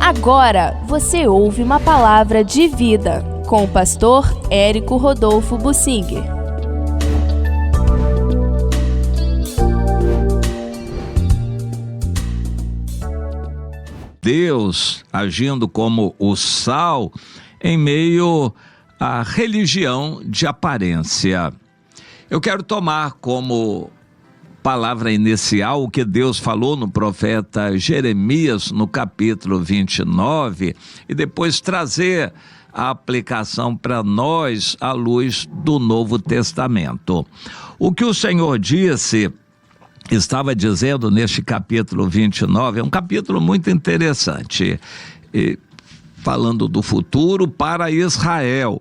Agora você ouve uma palavra de vida com o pastor Érico Rodolfo Bussinger. Deus agindo como o sal em meio à religião de aparência. Eu quero tomar como palavra inicial o que Deus falou no profeta Jeremias no capítulo 29 e depois trazer a aplicação para nós à luz do Novo Testamento. O que o Senhor estava dizendo neste capítulo 29, é um capítulo muito interessante, falando do futuro para Israel.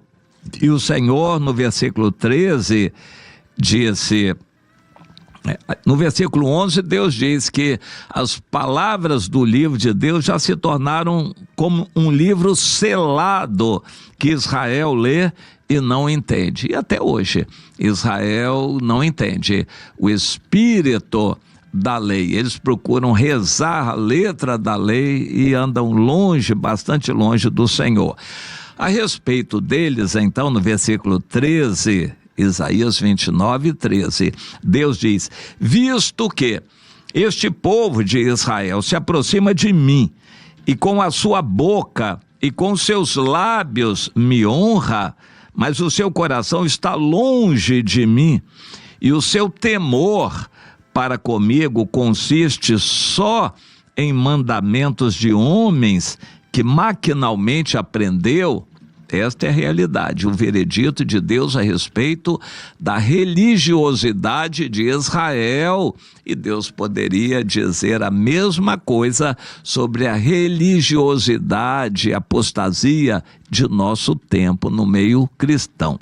E o Senhor, no versículo 13, disse... No versículo 11, Deus diz que as palavras do livro de Deus já se tornaram como um livro selado que Israel lê e não entende. E até hoje, Israel não entende o espírito da lei. Eles procuram rezar a letra da lei e andam longe, bastante longe do Senhor. A respeito deles, então, no versículo 13... Isaías 29, 13, Deus diz: visto que este povo de Israel se aproxima de mim, e com a sua boca e com seus lábios me honra, mas o seu coração está longe de mim, e o seu temor para comigo consiste só em mandamentos de homens que maquinalmente aprendeu. Esta é a realidade, o veredito de Deus a respeito da religiosidade de Israel. E Deus poderia dizer a mesma coisa sobre a religiosidade, apostasia de nosso tempo no meio cristão.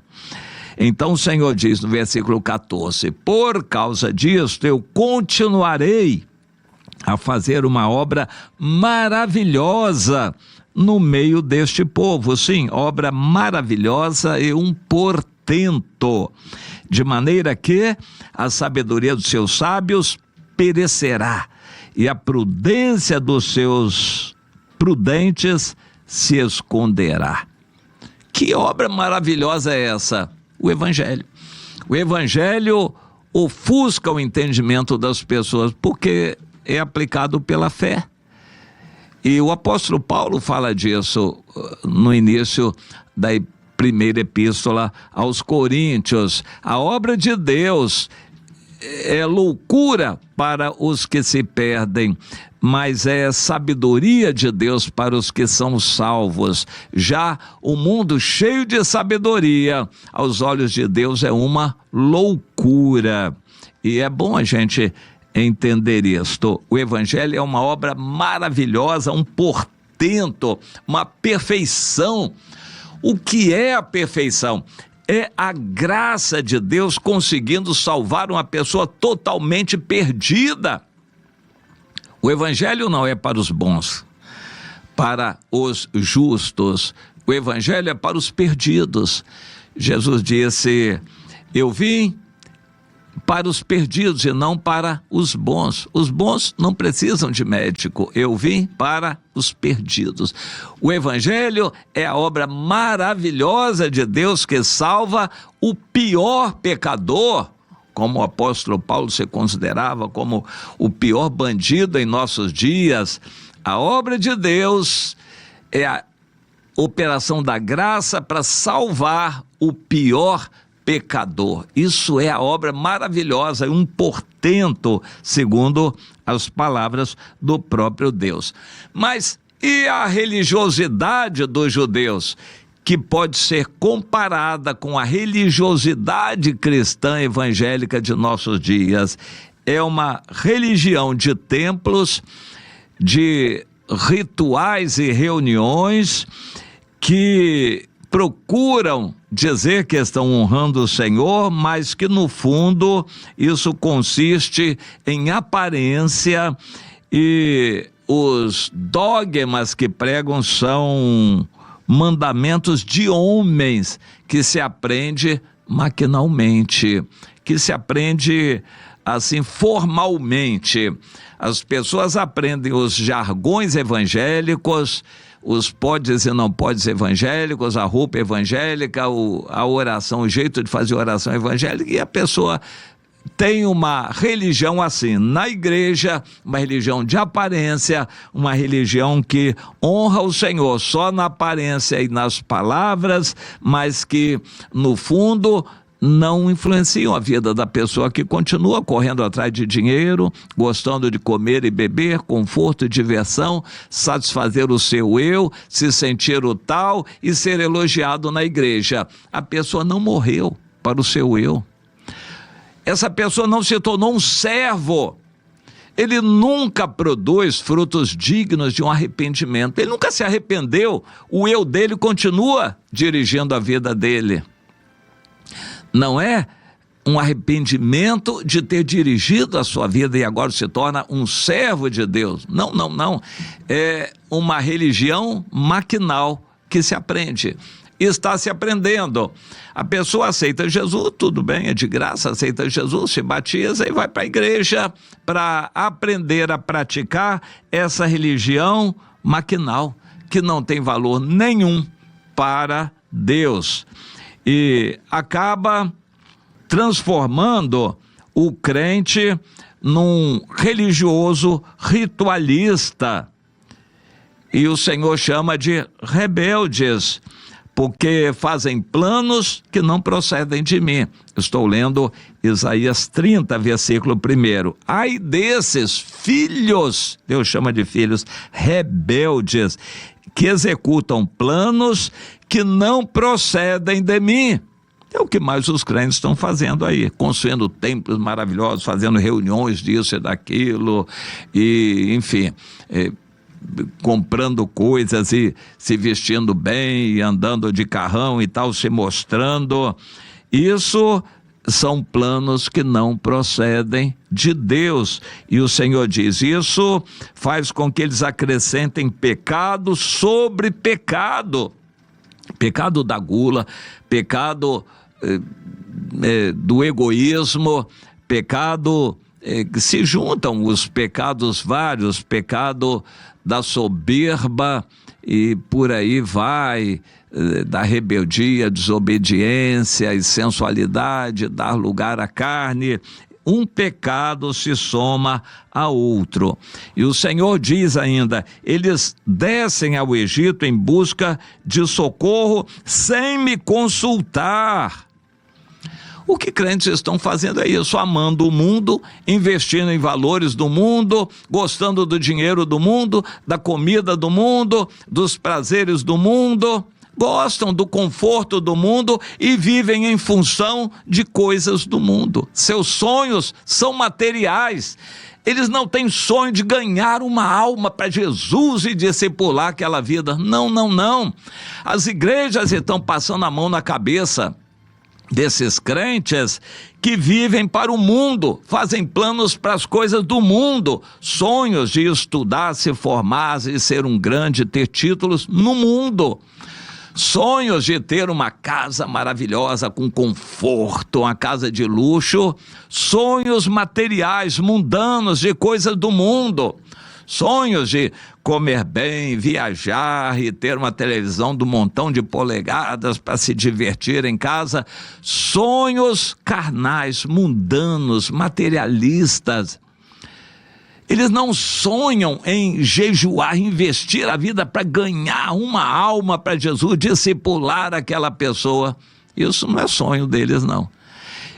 Então o Senhor diz no versículo 14: por causa disto eu continuarei a fazer uma obra maravilhosa no meio deste povo, sim, obra maravilhosa e um portento, de maneira que a sabedoria dos seus sábios perecerá e a prudência dos seus prudentes se esconderá. Que obra maravilhosa é essa? O Evangelho. O Evangelho ofusca o entendimento das pessoas porque é aplicado pela fé. E o apóstolo Paulo fala disso no início da primeira epístola aos Coríntios. A obra de Deus é loucura para os que se perdem, mas é sabedoria de Deus para os que são salvos. Já o mundo cheio de sabedoria, aos olhos de Deus, é uma loucura. E é bom a gente entender isto. O Evangelho é uma obra maravilhosa, um portento, uma perfeição. O que é a perfeição? É a graça de Deus conseguindo salvar uma pessoa totalmente perdida. O Evangelho não é para os bons, para os justos. O Evangelho é para os perdidos. Jesus disse: eu vim para os perdidos e não para os bons. Os bons não precisam de médico. Eu vim para os perdidos. O Evangelho é a obra maravilhosa de Deus que salva o pior pecador, como o apóstolo Paulo se considerava como o pior bandido em nossos dias. A obra de Deus é a operação da graça para salvar o pior pecador. Isso é a obra maravilhosa, um portento, segundo as palavras do próprio Deus. Mas e a religiosidade dos judeus, que pode ser comparada com a religiosidade cristã evangélica de nossos dias? É uma religião de templos, de rituais e reuniões que procuram dizer que estão honrando o Senhor, mas que no fundo isso consiste em aparência, e os dogmas que pregam são mandamentos de homens que se aprende maquinalmente, que se aprende assim formalmente. As pessoas aprendem os jargões evangélicos, os podes e não podes evangélicos, a roupa evangélica, a oração, o jeito de fazer oração evangélica, e a pessoa tem uma religião assim, na igreja, uma religião de aparência, uma religião que honra o Senhor só na aparência e nas palavras, mas que no fundo não influenciam a vida da pessoa, que continua correndo atrás de dinheiro, gostando de comer e beber, conforto e diversão, satisfazer o seu eu, se sentir o tal e ser elogiado na igreja. A pessoa não morreu para o seu eu. Essa pessoa não se tornou um servo. Ele nunca produz frutos dignos de um arrependimento. Ele nunca se arrependeu. O eu dele continua dirigindo a vida dele. Não é um arrependimento de ter dirigido a sua vida e agora se torna um servo de Deus. Não, não, não. É uma religião maquinal que se aprende. Está se aprendendo. A pessoa aceita Jesus, tudo bem, é de graça, aceita Jesus, se batiza e vai para a igreja para aprender a praticar essa religião maquinal, que não tem valor nenhum para Deus. E acaba transformando o crente num religioso ritualista. E o Senhor chama de rebeldes, porque fazem planos que não procedem de mim. Estou lendo Isaías 30, versículo 1. Ai desses filhos, Deus chama de filhos, rebeldes, que executam planos que não procedem de mim. É o que mais os crentes estão fazendo aí, construindo templos maravilhosos, fazendo reuniões disso e daquilo, e enfim, comprando coisas e se vestindo bem, e andando de carrão e tal, se mostrando. Isso são planos que não procedem de Deus. E o Senhor diz, isso faz com que eles acrescentem pecado sobre pecado. Pecado da gula, pecado do egoísmo, pecado que se juntam os pecados vários, pecado da soberba e por aí vai, da rebeldia, desobediência e sensualidade, dar lugar à carne. Um pecado se soma a outro. E o Senhor diz ainda, eles descem ao Egito em busca de socorro sem me consultar. O que crentes estão fazendo é isso, amando o mundo, investindo em valores do mundo, gostando do dinheiro do mundo, da comida do mundo, dos prazeres do mundo, gostam do conforto do mundo e vivem em função de coisas do mundo. Seus sonhos são materiais. Eles não têm sonho de ganhar uma alma para Jesus e discipular aquela vida. Não, não, não. As igrejas estão passando a mão na cabeça desses crentes que vivem para o mundo, fazem planos para as coisas do mundo, sonhos de estudar, se formar e ser um grande, ter títulos no mundo. Sonhos de ter uma casa maravilhosa com conforto, uma casa de luxo, sonhos materiais, mundanos, de coisas do mundo, sonhos de comer bem, viajar e ter uma televisão do montão de polegadas para se divertir em casa, sonhos carnais, mundanos, materialistas. Eles não sonham em jejuar, investir a vida para ganhar uma alma para Jesus, discipular aquela pessoa. Isso não é sonho deles, não.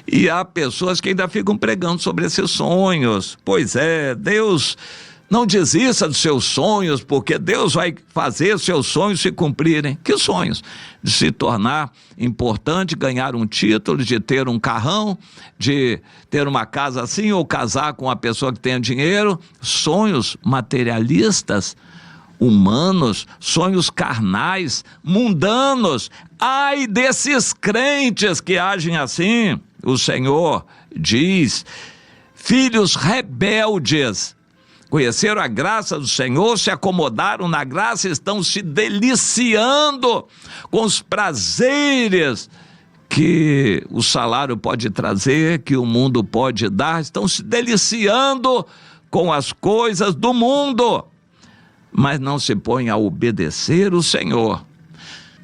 E há pessoas que ainda ficam pregando sobre esses sonhos. Pois é, Deus não desista dos seus sonhos, porque Deus vai fazer seus sonhos se cumprirem. Que sonhos? De se tornar importante, ganhar um título, de ter um carrão, de ter uma casa assim, ou casar com uma pessoa que tenha dinheiro. Sonhos materialistas, humanos, sonhos carnais, mundanos. Ai desses crentes que agem assim. O Senhor diz, filhos rebeldes, conheceram a graça do Senhor, se acomodaram na graça, estão se deliciando com os prazeres que o salário pode trazer, que o mundo pode dar, estão se deliciando com as coisas do mundo, mas não se põem a obedecer o Senhor.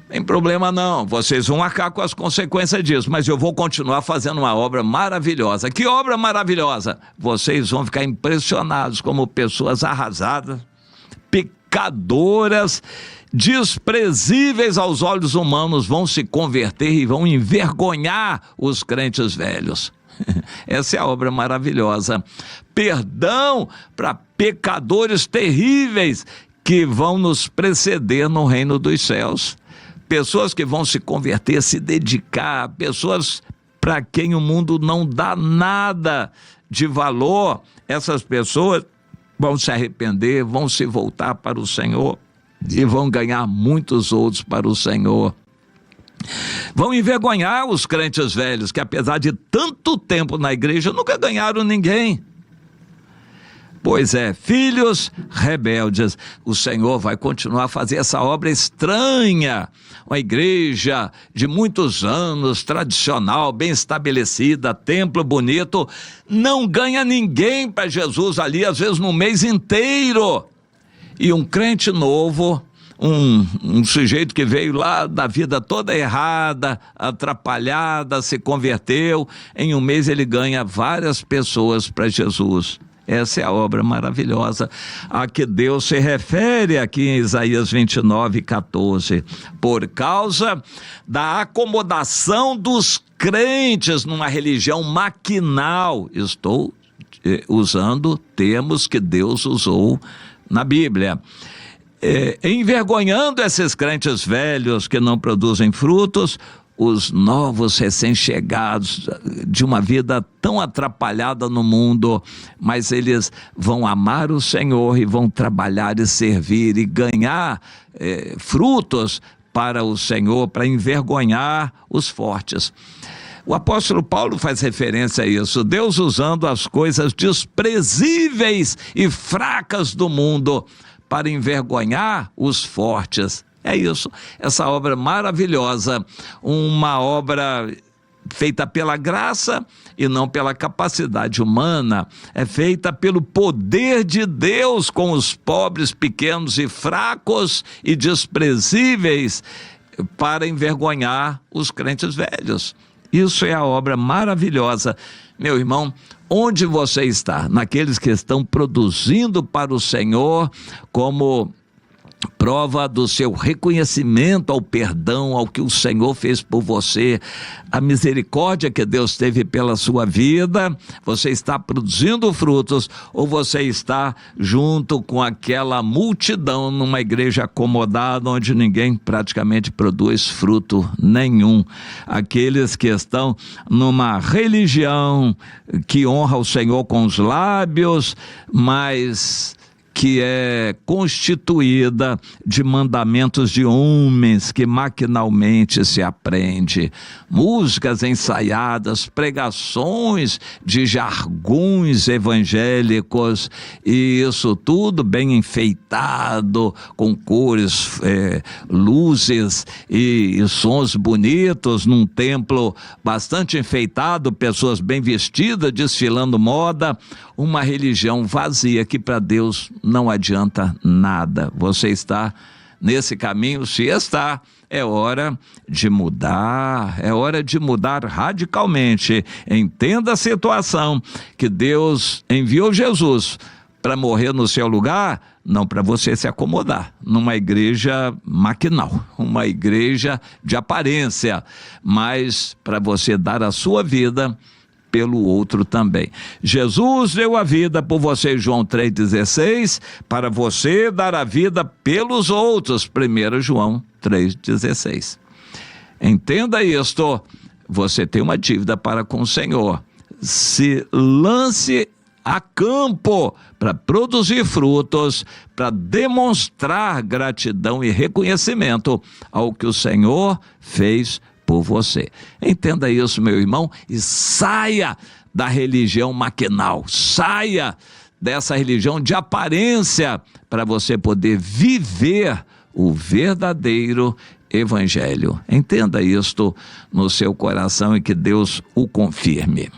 Tem problema não, vocês vão arcar com as consequências disso, mas eu vou continuar fazendo uma obra maravilhosa. Que obra maravilhosa? Vocês vão ficar impressionados como pessoas arrasadas, pecadoras, desprezíveis aos olhos humanos, vão se converter e vão envergonhar os crentes velhos. Essa é a obra maravilhosa. Perdão para pecadores terríveis que vão nos preceder no reino dos céus. Pessoas que vão se converter, se dedicar, pessoas para quem o mundo não dá nada de valor. Essas pessoas vão se arrepender, vão se voltar para o Senhor e vão ganhar muitos outros para o Senhor. Vão envergonhar os crentes velhos, que apesar de tanto tempo na igreja, nunca ganharam ninguém. Pois é, filhos rebeldes, o Senhor vai continuar a fazer essa obra estranha. Uma igreja de muitos anos, tradicional, bem estabelecida, templo bonito, não ganha ninguém para Jesus ali, às vezes no mês inteiro. E um crente novo, um sujeito que veio lá da vida toda errada, atrapalhada, se converteu, em um mês ele ganha várias pessoas para Jesus. Essa é a obra maravilhosa a que Deus se refere aqui em Isaías 29:14. Por causa da acomodação dos crentes numa religião maquinal. Estou usando termos que Deus usou na Bíblia. Envergonhando esses crentes velhos que não produzem frutos, os novos recém-chegados de uma vida tão atrapalhada no mundo, mas eles vão amar o Senhor e vão trabalhar e servir e ganhar frutos para o Senhor, para envergonhar os fortes. O apóstolo Paulo faz referência a isso, Deus usando as coisas desprezíveis e fracas do mundo para envergonhar os fortes. É isso, essa obra maravilhosa, uma obra feita pela graça e não pela capacidade humana, é feita pelo poder de Deus com os pobres, pequenos e fracos e desprezíveis para envergonhar os crentes velhos. Isso é a obra maravilhosa. Meu irmão, onde você está? Naqueles que estão produzindo para o Senhor como prova do seu reconhecimento ao perdão, ao que o Senhor fez por você, a misericórdia que Deus teve pela sua vida. Você está produzindo frutos ou você está junto com aquela multidão numa igreja acomodada onde ninguém praticamente produz fruto nenhum? Aqueles que estão numa religião que honra o Senhor com os lábios, mas que é constituída de mandamentos de homens que maquinalmente se aprende, músicas ensaiadas, pregações de jargões evangélicos, e isso tudo bem enfeitado, com cores, luzes e sons bonitos, num templo bastante enfeitado, pessoas bem vestidas, desfilando moda, uma religião vazia que para Deus não adianta nada. Você está nesse caminho? Se está, é hora de mudar, é hora de mudar radicalmente. Entenda a situação, que Deus enviou Jesus para morrer no seu lugar, não para você se acomodar numa igreja maquinal, uma igreja de aparência, mas para você dar a sua vida pelo outro também. Jesus deu a vida por você, João 3,16, para você dar a vida pelos outros, 1 João 3,16. Entenda isto, você tem uma dívida para com o Senhor. Se lance a campo para produzir frutos, para demonstrar gratidão e reconhecimento ao que o Senhor fez por você. Entenda isso, meu irmão, e saia da religião maquinal, saia dessa religião de aparência, para você poder viver o verdadeiro evangelho. Entenda isto no seu coração e que Deus o confirme.